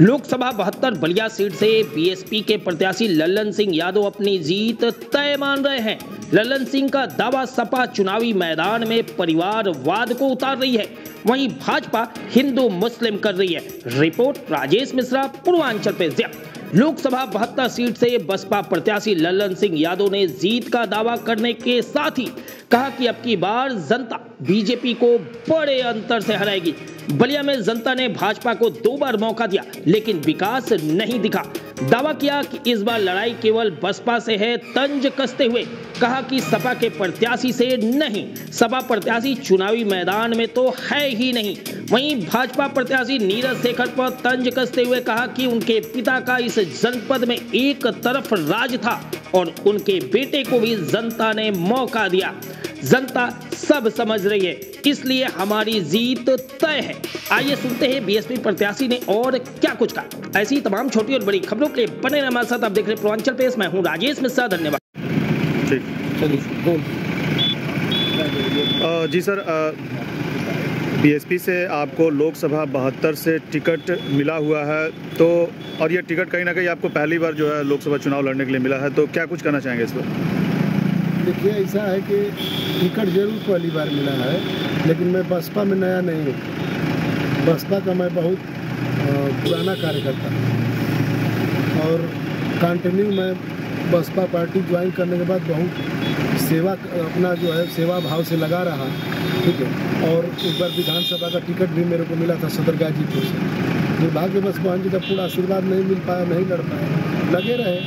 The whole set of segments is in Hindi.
लोकसभा 72 बलिया सीट से बीएसपी के प्रत्याशी लल्लन सिंह यादव अपनी जीत तय मान रहे हैं। लल्लन सिंह का दावा सपा चुनावी मैदान में परिवारवाद को उतार रही है, वहीं भाजपा हिंदू मुस्लिम कर रही है। रिपोर्ट राजेश मिश्रा, पूर्वांचल पेश। लोकसभा 72 सीट से बसपा प्रत्याशी लल्लन सिंह यादव ने जीत का दावा करने के साथ ही कहा कि अब की बार जनता बीजेपी को बड़े अंतर से हराएगी। बलिया में जनता ने भाजपा को 2 बार मौका दिया लेकिन विकास नहीं दिखा। दावा किया कि इस बार लड़ाई केवल बसपा से है। तंज कसते हुए कहा कि सपा के प्रत्याशी से नहीं, सपा प्रत्याशी चुनावी मैदान में तो है ही नहीं। वहीं भाजपा प्रत्याशी नीरज शेखर पर तंज कसते हुए कहा कि उनके पिता का इस जनपद में एक तरफ राज था और उनके बेटे को भी जनता ने मौका दिया। जनता सब समझ रही है, इसलिए हमारी जीत तय है। आइए सुनते हैं बीएसपी प्रत्याशी ने और क्या कुछ कहा। ऐसी तमाम छोटी और बड़ी खबरों के लिए बने रहिए हमारे साथ। आप देख रहे हैं पूर्वांचल पेश, मैं हूं राजेश मिश्रा। धन्यवाद। जी सर, बीएसपी से आपको लोकसभा 72 से टिकट मिला हुआ है, तो और ये टिकट कहीं ना कहीं आपको पहली बार जो है लोकसभा चुनाव लड़ने के लिए मिला है, तो क्या कुछ कहना चाहेंगे इस पर? देखिए, ऐसा है कि टिकट जरूर पहली बार मिला है, लेकिन मैं बसपा में नया नहीं हूँ। बसपा का मैं बहुत पुराना कार्यकर्ता हूँ और कंटिन्यू मैं बसपा पार्टी ज्वाइन करने के बाद बहुत सेवा अपना जो है सेवा भाव से लगा रहा, ठीक है। और एक बार विधानसभा का टिकट भी मेरे को मिला था सदर गाजीपुर से। दुर्भाग्यवश बहन जी का पूरा आशीर्वाद नहीं मिल पाया, नहीं लड़ पाया। लगे रहे,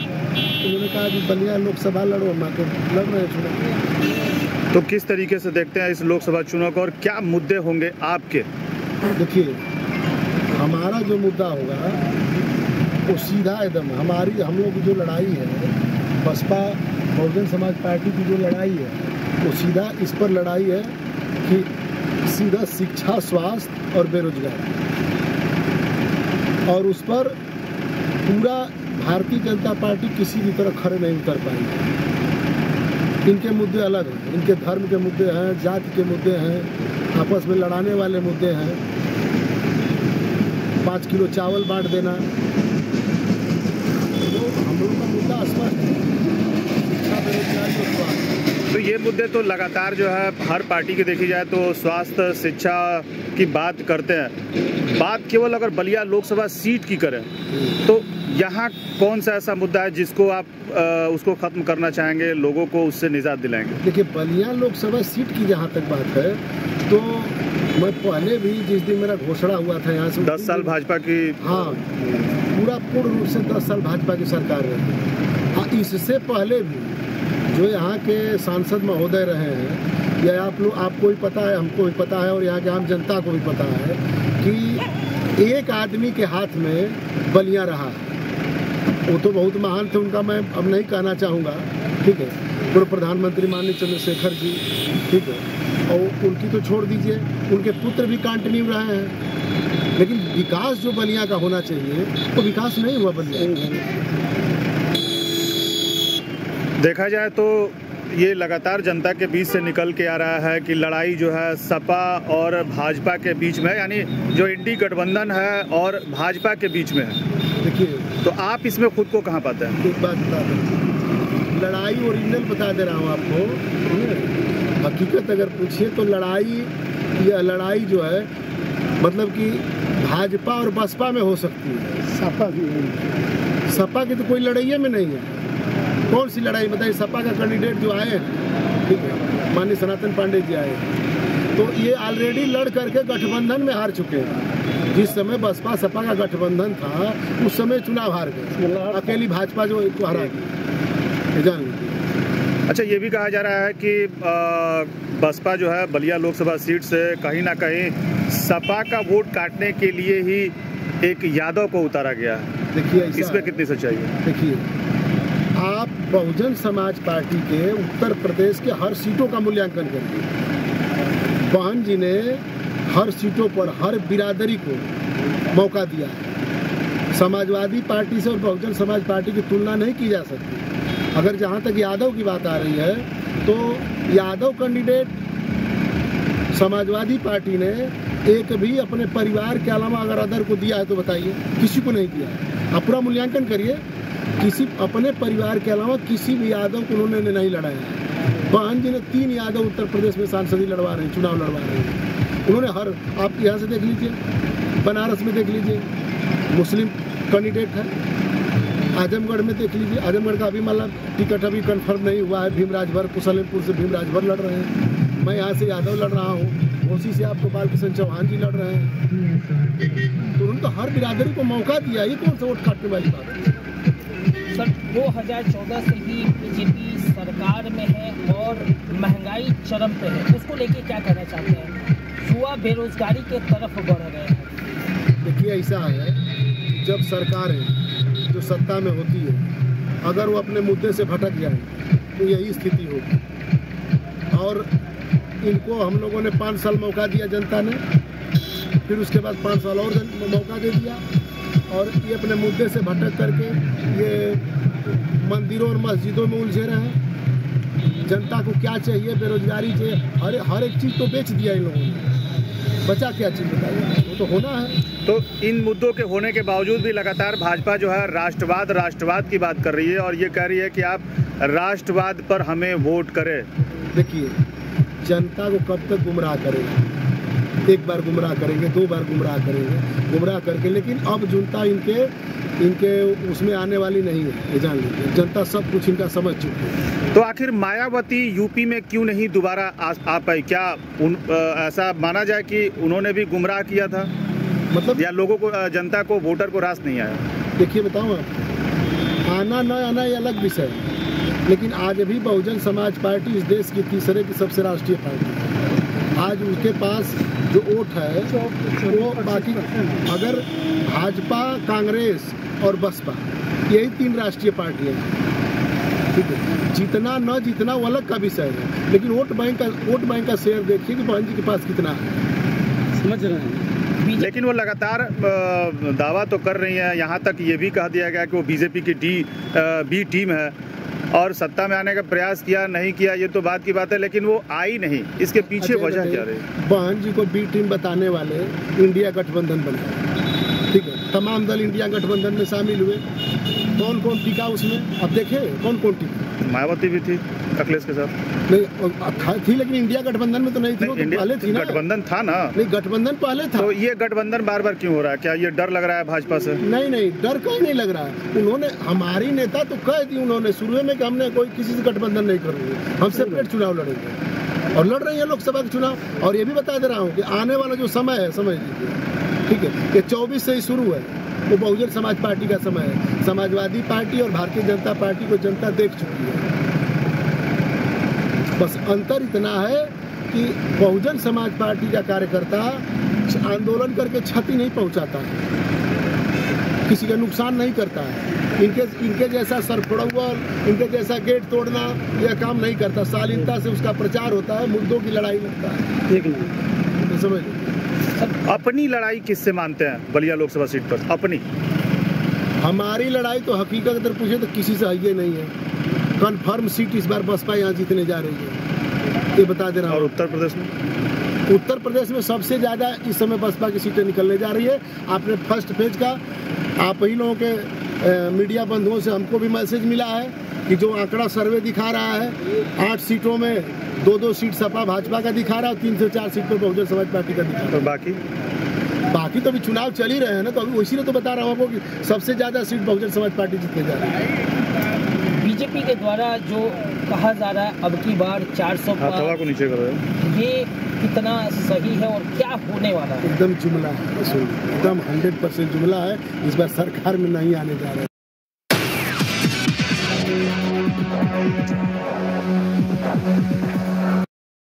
उन्होंने कहा कि बलिया लोकसभा लड़ो, मैं तो लड़ रहे चुनाव। तो किस तरीके से देखते हैं इस लोकसभा चुनाव को और क्या मुद्दे होंगे आपके? देखिए, हमारा जो मुद्दा होगा वो सीधा एकदम हम लोग की जो लड़ाई है, बसपा बहुजन समाज पार्टी की जो लड़ाई है वो सीधा इस पर लड़ाई है कि सीधा शिक्षा, स्वास्थ्य और बेरोजगारी, और उस पर पूरा भारतीय जनता पार्टी किसी भी तरह खड़े नहीं उतर पाएगी। इनके मुद्दे अलग हैं, इनके धर्म के मुद्दे हैं, जाति के मुद्दे हैं, आपस में लड़ाने वाले मुद्दे हैं। 5 किलो चावल बांट देना, तो हम लोगों का मुद्दा स्पष्ट है, शिक्षा, बेरोजगारी और स्वास्थ्य। तो ये मुद्दे तो लगातार जो है हर पार्टी की देखी जाए तो स्वास्थ्य, शिक्षा की बात करते हैं। बात केवल अगर बलिया लोकसभा सीट की करें तो यहाँ कौन सा ऐसा मुद्दा है जिसको आप उसको खत्म करना चाहेंगे, लोगों को उससे निजात दिलाएंगे? देखिए, बलिया लोकसभा सीट की जहाँ तक बात है तो मैं पहले भी जिस दिन मेरा घोषणा हुआ था यहाँ से 10 साल भाजपा की, हाँ, पूर्ण रूप से 10 साल भाजपा की सरकार रही। हाँ, इससे पहले भी जो यहाँ के सांसद महोदय रहे हैं, या आपको भी पता है, हमको भी पता है और यहाँ के आम जनता को भी पता है कि एक आदमी के हाथ में बलिया रहा है। वो तो बहुत महान थे, उनका मैं अब नहीं कहना चाहूँगा, ठीक है। पूर्व प्रधानमंत्री माननीय चंद्रशेखर जी, ठीक है, और उनकी तो छोड़ दीजिए, उनके पुत्र भी कंटिन्यू रहे हैं, लेकिन विकास जो बलिया का होना चाहिए तो विकास नहीं हुआ बलिया। देखा जाए तो ये लगातार जनता के बीच से निकल के आ रहा है कि लड़ाई जो है सपा और भाजपा के बीच में, यानी जो इंडी गठबंधन है और भाजपा के बीच में है। देखिए, तो आप इसमें खुद को कहाँ पाते हैं? एक बात बता दें, लड़ाई ओरिजिनल बता दे रहा हूँ आपको। हकीकत अगर पूछिए तो लड़ाई जो है मतलब कि भाजपा और बसपा में हो सकती है, सपा की तो कोई लड़ाई में नहीं है। कौन सी लड़ाई बताइए? सपा का कैंडिडेट जो आए हैं, ठीक है, माननीय सनातन पांडे जी आए, तो ये ऑलरेडी लड़ करके गठबंधन में हार चुके हैं। जिस समय बसपा सपा का गठबंधन था उस समय चुनाव हार गए, अकेली भाजपा जो हरा गई, जान लीजिए। अच्छा, ये भी कहा जा रहा है कि बसपा जो है बलिया लोकसभा सीट से कहीं ना कहीं सपा का वोट काटने के लिए ही एक यादव को उतारा गया है। देखिए, इसमें कितनी सच्चाई है? देखिए, आप बहुजन समाज पार्टी के उत्तर प्रदेश के हर सीटों का मूल्यांकन करिए। बहन जी ने हर सीटों पर हर बिरादरी को मौका दिया है। समाजवादी पार्टी से और बहुजन समाज पार्टी की तुलना नहीं की जा सकती। अगर जहां तक यादव की बात आ रही है तो यादव कैंडिडेट समाजवादी पार्टी ने एक भी अपने परिवार के अलावा अगर अदर को दिया है तो बताइए, किसी को नहीं दिया। आप पूरा मूल्यांकन करिए, किसी अपने परिवार के अलावा किसी भी यादव को उन्होंने नहीं लड़ाया। बहन जी ने 3 यादव उत्तर प्रदेश में सांसदी लड़वा रहे हैं, चुनाव लड़वा रहे हैं उन्होंने। हर आप यहाँ से देख लीजिए, बनारस में देख लीजिए मुस्लिम कैंडिडेट है, आजमगढ़ में देख लीजिए, आजमगढ़ का अभी मतलब टिकट अभी कंफर्म नहीं हुआ है। भीम राजभर, कुशलमपुर से भीम राजभर लड़ रहे हैं, मैं यहाँ से यादव लड़ रहा हूँ, उसी से आपको बालकृष्ण चौहान जी लड़ रहे हैं। तो उनको हर बिरादरी को मौका दिया, ये कौन सा वोट काटने वाली बात है? सर 2014 से ही बीजेपी सरकार में है और महंगाई चरम पे है, उसको लेके क्या कहना चाहते हैं? युवा बेरोजगारी के तरफ बढ़ रहे हैं। देखिए ऐसा है, जब सरकारें जो सत्ता में होती है अगर वो अपने मुद्दे से भटक जाए तो यही स्थिति होगी। और इनको हम लोगों ने 5 साल मौका दिया जनता ने, फिर उसके बाद 5 साल और मौका दे दिया और ये अपने मुद्दे से भटक करके ये मंदिरों और मस्जिदों में उलझे रहे हैं। जनता को क्या चाहिए? बेरोजगारी चाहिए, हर एक चीज़ तो बेच दिया इन लोगों ने, बचा क्या चीज़ बताइए? वो तो होना है। तो इन मुद्दों के होने के बावजूद भी लगातार भाजपा जो है राष्ट्रवाद की बात कर रही है और ये कह रही है कि आप राष्ट्रवाद पर हमें वोट करें। देखिए, जनता को कब तक गुमराह करेंगे? एक बार गुमराह करेंगे, 2 बार गुमराह करेंगे, गुमराह करके, लेकिन अब जनता इनके उसमें आने वाली नहीं है, ये जान लीजिए। जनता सब कुछ इनका समझ चुकी है। तो आखिर मायावती यूपी में क्यों नहीं दोबारा आ पाई? क्या ऐसा माना जाए कि उन्होंने भी गुमराह किया था, मतलब या लोगों को, जनता को, वोटर को रास नहीं आया? देखिए बताऊँ, आना न आना ये अलग विषय है, लेकिन आज भी बहुजन समाज पार्टी इस देश की तीसरे की सबसे राष्ट्रीय पार्टी है। आज उसके पास जो वोट है वो बाकी, अगर भाजपा, कांग्रेस और बसपा यही 3 राष्ट्रीय पार्टियां हैं, ठीक है। जीतना न जीतना वो अलग का विषय है, लेकिन वोट बैंक का शेयर देखिए कि बहन जी के पास कितना है, समझ रहे हैं। लेकिन वो लगातार दावा तो कर रही है, यहाँ तक ये भी कह दिया गया कि वो बीजेपी की बी टीम है और सत्ता में आने का प्रयास किया नहीं किया ये तो बात की बात है, लेकिन वो आई नहीं। इसके पीछे वजह क्या रही? बहन जी को बी टीम बताने वाले इंडिया गठबंधन बनाए, ठीक है। तमाम दल इंडिया गठबंधन में शामिल हुए, कौन कौन टिका उसमें? अब देखे कौन कौन टिका। मायावती भी थी अखिलेश के साथ, नहीं थी, लेकिन इंडिया गठबंधन में तो नहीं थी, वो तो पहले थी ना। गठबंधन था ना? नहीं, गठबंधन पहले था। तो ये गठबंधन बार बार क्यों हो रहा है? क्या ये डर लग रहा है भाजपा से? नहीं, डर कहीं नहीं लग रहा है। उन्होंने, हमारी नेता तो कह दी उन्होंने शुरू में कि हमने कोई किसी से गठबंधन नहीं करेंगे, हम सेपरेट चुनाव लड़ेंगे, और लड़ रही है लोकसभा के चुनाव। और ये भी बता दे रहा हूँ कि आने वाला जो समय है, समझ लीजिए, ठीक है, ये 24 से ही शुरू है, वो बहुजन समाज पार्टी का समय है। समाजवादी पार्टी और भारतीय जनता पार्टी को जनता देख चुकी है। बस अंतर इतना है कि बहुजन समाज पार्टी का कार्यकर्ता आंदोलन करके क्षति नहीं पहुंचाता है, किसी का नुकसान नहीं करता है। इनके जैसा सरफड़ौल, इनके जैसा गेट तोड़ना यह काम नहीं करता। शालीनता से उसका प्रचार होता है, मुद्दों की लड़ाई लगता है, ठीक है, तो समझ। अपनी लड़ाई किससे मानते हैं बलिया लोकसभा सीट पर? अपनी हमारी लड़ाई तो हकीकत अगर पूछे तो किसी से ये नहीं है। कन्फर्म सीट इस बार बसपा यहाँ जीतने जा रही है, ये बता दे रहा हूँ। और उत्तर प्रदेश में? उत्तर प्रदेश में सबसे ज़्यादा इस समय बसपा की सीटें निकलने जा रही है। आपने फर्स्ट पेज का, आप ही लोगों के मीडिया बंधुओं से हमको भी मैसेज मिला है कि जो आंकड़ा सर्वे दिखा रहा है 8 सीटों में 2-2 सीट सपा भाजपा का दिखा रहा है और 3 से 4 सीट पर बहुजन समाज पार्टी का दिखा रहा है। और बाकी तो अभी चुनाव चल ही रहे हैं ना, तो अभी उसी ने तो बता रहा हूँ आपको कि सबसे ज़्यादा सीट बहुजन समाज पार्टी जीतने जा रही है। बीजेपी के द्वारा जो कहा जा रहा है अब की बार 400 हवा को नीचे करो, ये कितना सही है और क्या होने वाला है? एकदम जुमला है, एकदम 100% जुमला है। इस बार सरकार में नहीं आने जा रहा है।